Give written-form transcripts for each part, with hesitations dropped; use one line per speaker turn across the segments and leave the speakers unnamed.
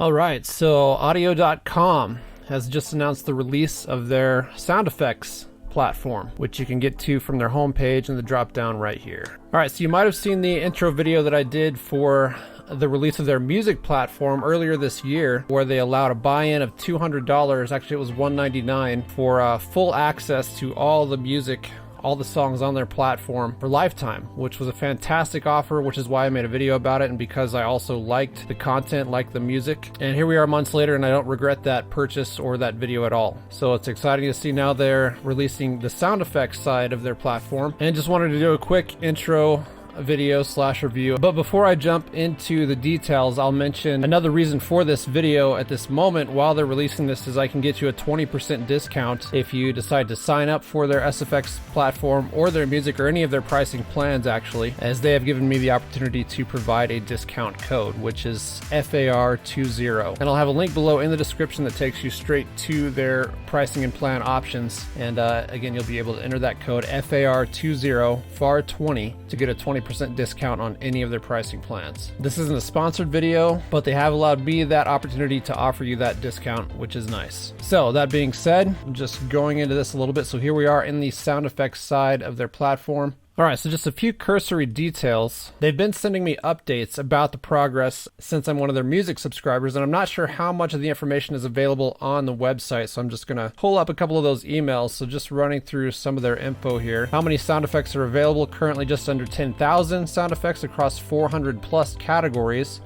All right, so Audiio.com has just announced the release of their sound effects platform, which you can get to from their homepage in the drop down right here. All right, so you might have seen the intro video that I did for the release of their music platform earlier this year, where they allowed a buy-in of $200. Actually, it was $199 for full access to all the music, all the songs on their platform for lifetime, which was a fantastic offer, which is why I made a video about it, and because I also liked the content, liked the music. And here we are months later, and I don't regret that purchase or that video at all. So it's exciting to see now they're releasing the sound effects side of their platform. And just wanted to do a quick intro video / review. But before I jump into the details, I'll mention another reason for this video at this moment while they're releasing this is I can get you a 20% discount if you decide to sign up for their SFX platform or their music or any of their pricing plans, actually, as they have given me the opportunity to provide a discount code, which is FAR20. And I'll have a link below in the description that takes you straight to their pricing and plan options. And again, you'll be able to enter that code FAR20 FAR20 to get a 20% discount on any of their pricing plans. This isn't a sponsored video, but they have allowed me that opportunity to offer you that discount, which is nice. So that being said, I'm just going into this a little bit. So here we are in the sound effects side of their platform. All right, so just a few cursory details. They've been sending me updates about the progress since I'm one of their music subscribers, and I'm not sure how much of the information is available on the website, so I'm just gonna pull up a couple of those emails. So just running through some of their info here. How many sound effects are available? Currently just under 10,000 sound effects across 400 plus categories.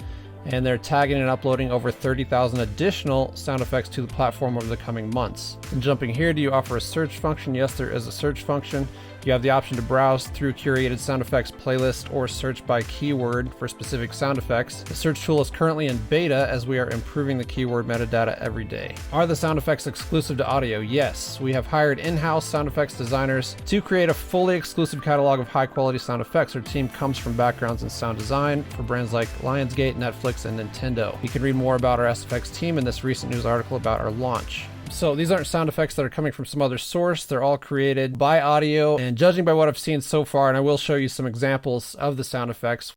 And they're tagging and uploading over 30,000 additional sound effects to the platform over the coming months. And jumping here, do you offer a search function? Yes, there is a search function. You have the option to browse through curated sound effects playlist or search by keyword for specific sound effects. The search tool is currently in beta as we are improving the keyword metadata every day. Are the sound effects exclusive to Audiio? Yes. We have hired in-house sound effects designers to create a fully exclusive catalog of high-quality sound effects. Our team comes from backgrounds in sound design for brands like Lionsgate, Netflix, and Nintendo. You can read more about our SFX team in this recent news article about our launch. So these aren't sound effects that are coming from some other source. They're all created by Audiio, and judging by what I've seen so far, and I will show you some examples of the sound effects.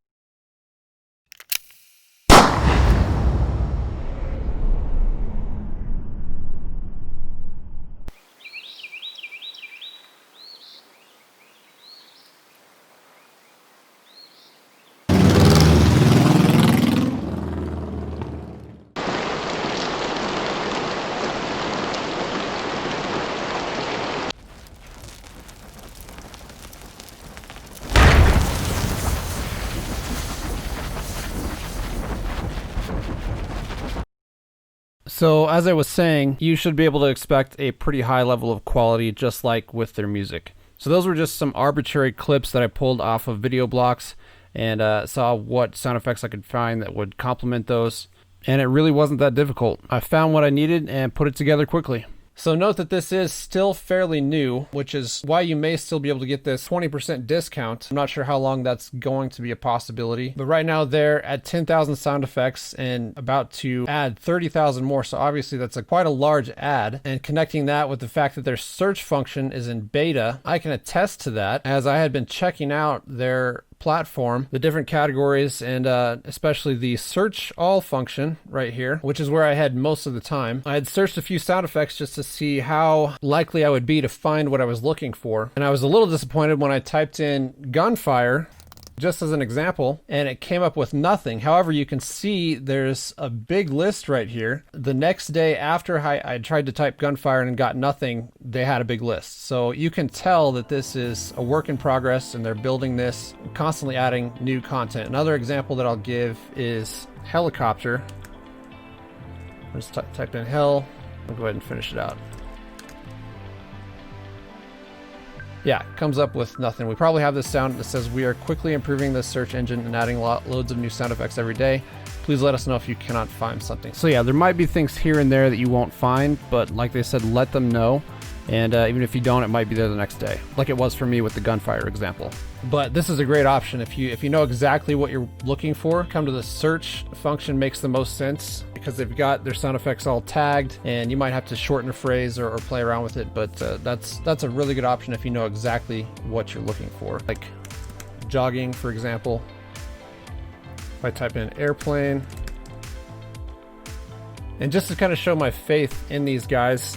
So as I was saying, you should be able to expect a pretty high level of quality, just like with their music. So those were just some arbitrary clips that I pulled off of video blocks and saw what sound effects I could find that would complement those. And it really wasn't that difficult. I found what I needed and put it together quickly. So note that this is still fairly new, which is why you may still be able to get this 20% discount. I'm not sure how long that's going to be a possibility, but right now they're at 10,000 sound effects and about to add 30,000 more. So obviously that's quite a large add, and connecting that with the fact that their search function is in beta, I can attest to that as I had been checking out their platform, the different categories, and especially the search all function right here, which is where I had most of the time. I had searched a few sound effects just to see how likely I would be to find what I was looking for. And I was a little disappointed when I typed in gunfire, just as an example, and it came up with nothing. However, you can see there's a big list right here. The next day after I tried to type gunfire and got nothing, they had a big list. So you can tell that this is a work in progress and they're building this, constantly adding new content. Another example that I'll give is helicopter. Let's type in hell. I'll go ahead and finish it out. Yeah, it comes up with nothing. We probably have this sound that says we are quickly improving the search engine and adding loads of new sound effects every day. Please let us know if you cannot find something. So yeah, there might be things here and there that you won't find, but like they said, let them know. And even if you don't, it might be there the next day, like it was for me with the gunfire example. But this is a great option. If you know exactly what you're looking for, come to the search function. Makes the most sense because they've got their sound effects all tagged, and you might have to shorten a phrase or play around with it, but that's a really good option if you know exactly what you're looking for. Like jogging, for example. If I type in airplane, And just to kind of show my faith in these guys,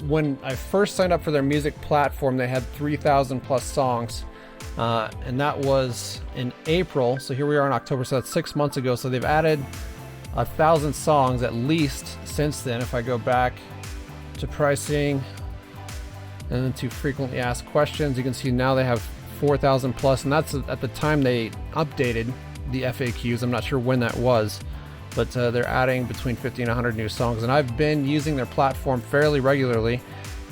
when I first signed up for their music platform, they had 3,000 plus songs. And that was in April. So here we are in October. So that's 6 months ago. So they've added 1,000 songs at least since then. If I go back to pricing and then to frequently asked questions, you can see now they have 4,000 plus. And that's at the time they updated the FAQs. I'm not sure when that was. But they're adding between 50 and 100 new songs. And I've been using their platform fairly regularly,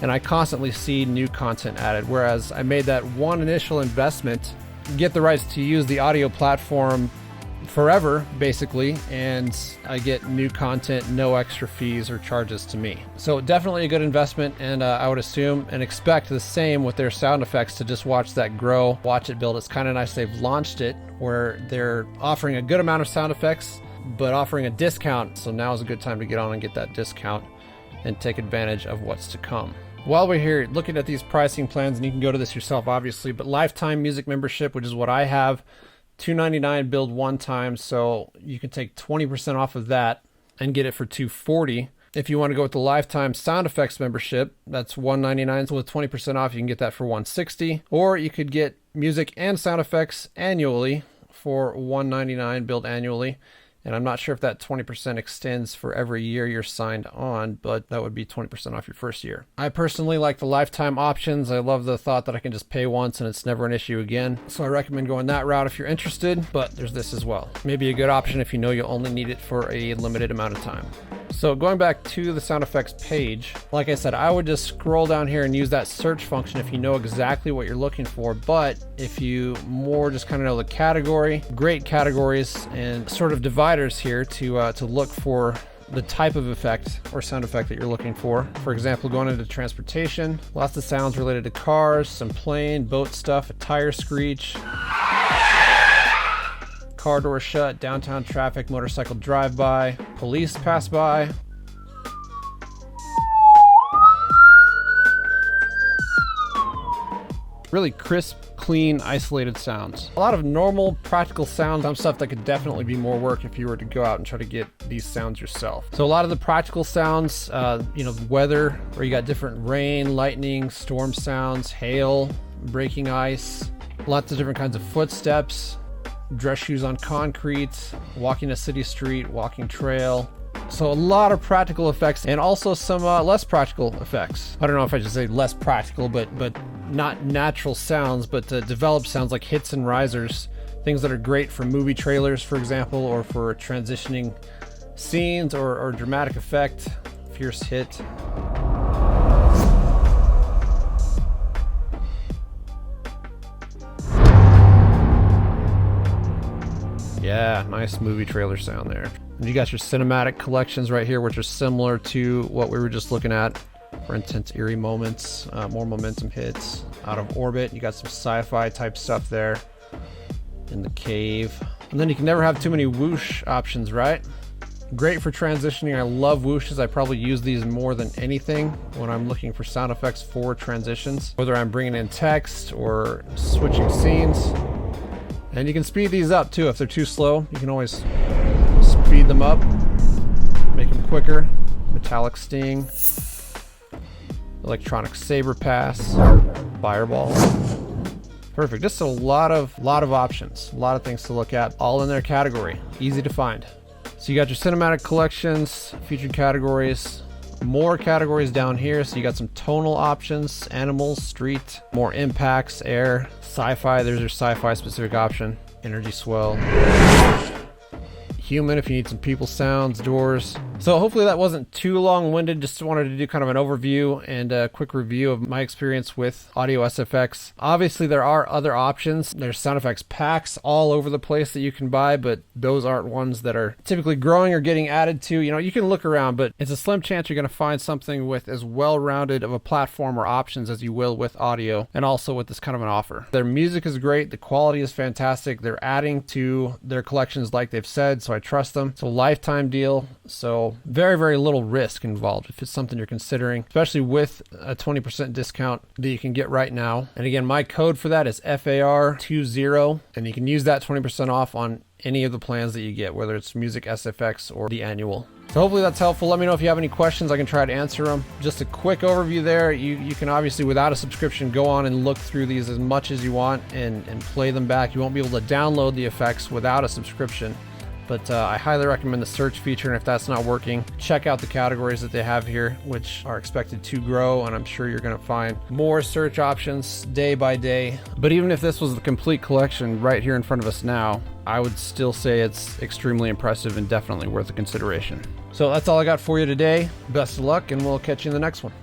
and I constantly see new content added. Whereas I made that one initial investment, get the rights to use the Audiio platform forever, basically, and I get new content, no extra fees or charges to me. So definitely a good investment, and I would assume and expect the same with their sound effects, to just watch that grow, watch it build. It's kind of nice they've launched it where they're offering a good amount of sound effects, but offering a discount. So now is a good time to get on and get that discount and take advantage of what's to come. While we're here looking at these pricing plans, and you can go to this yourself obviously, but lifetime music membership, which is what I have, $299 billed one time, so you can take 20% off of that and get it for $240. If you want to go with the lifetime sound effects membership, that's $199. So with 20% off, you can get that for $160. Or you could get music and sound effects annually for $199 billed annually. And I'm not sure if that 20% extends for every year you're signed on, but that would be 20% off your first year. I personally like the lifetime options. I love the thought that I can just pay once and it's never an issue again. So I recommend going that route if you're interested, but there's this as well. Maybe a good option if you know you'll only need it for a limited amount of time. So going back to the sound effects page, like I said, I would just scroll down here and use that search function if you know exactly what you're looking for. But if you more just kind of know the category, great categories and sort of dividers here to look for the type of effect or sound effect that you're looking for. For example, going into transportation, lots of sounds related to cars, some plane, boat stuff, a tire screech, car door shut, downtown traffic, motorcycle drive-by, police pass by. Really crisp, clean, isolated sounds. A lot of normal, practical sounds, some stuff that could definitely be more work if you were to go out and try to get these sounds yourself. So a lot of the practical sounds, weather, where you got different rain, lightning, storm sounds, hail, breaking ice, lots of different kinds of footsteps, dress shoes on concrete, walking a city street, walking trail. So a lot of practical effects and also some less practical effects. I don't know if I should say less practical, but not natural sounds, but developed sounds like hits and risers, things that are great for movie trailers, for example, or for transitioning scenes or dramatic effect, fierce hit. Yeah, nice movie trailer sound there. And you got your cinematic collections right here, which are similar to what we were just looking at for intense, eerie moments, more momentum hits, out of orbit. You got some sci-fi type stuff there in the cave. And then you can never have too many whoosh options, right? Great for transitioning. I love whooshes. I probably use these more than anything when I'm looking for sound effects for transitions, whether I'm bringing in text or switching scenes. And you can speed these up too. If they're too slow, you can always speed them up, make them quicker. Metallic sting, electronic saber pass, fireball. Perfect. Just a lot of options, a lot of things to look at, all in their category, easy to find. So you got your cinematic collections, featured categories, more categories down here. So you got some tonal options, animals, street, more impacts, air, sci-fi. There's your sci-fi specific option, energy swell, human if you need some people sounds, doors. So hopefully that wasn't too long-winded. Just wanted to do kind of an overview and a quick review of my experience with Audiio SFX. Obviously there are other options. There's sound effects packs all over the place that you can buy, but those aren't ones that are typically growing or getting added to. You know, you can look around, but it's a slim chance you're going to find something with as well-rounded of a platform or options as you will with Audiio, and also with this kind of an offer. Their music is great. The quality is fantastic. They're adding to their collections like they've said, so I trust them. It's a lifetime deal, so very, very little risk involved if it's something you're considering, especially with a 20% discount that you can get right now. And again, my code for that is FAR20, and you can use that 20% off on any of the plans that you get, whether it's Music SFX or the annual. So hopefully that's helpful. Let me know if you have any questions. I can try to answer them. Just a quick overview there. You can obviously, without a subscription, go on and look through these as much as you want and play them back. You won't be able to download the effects without a subscription. But I highly recommend the search feature, and if that's not working, check out the categories that they have here, which are expected to grow, and I'm sure you're going to find more search options day by day. But even if this was the complete collection right here in front of us now, I would still say it's extremely impressive and definitely worth a consideration. So that's all I got for you today. Best of luck, and we'll catch you in the next one.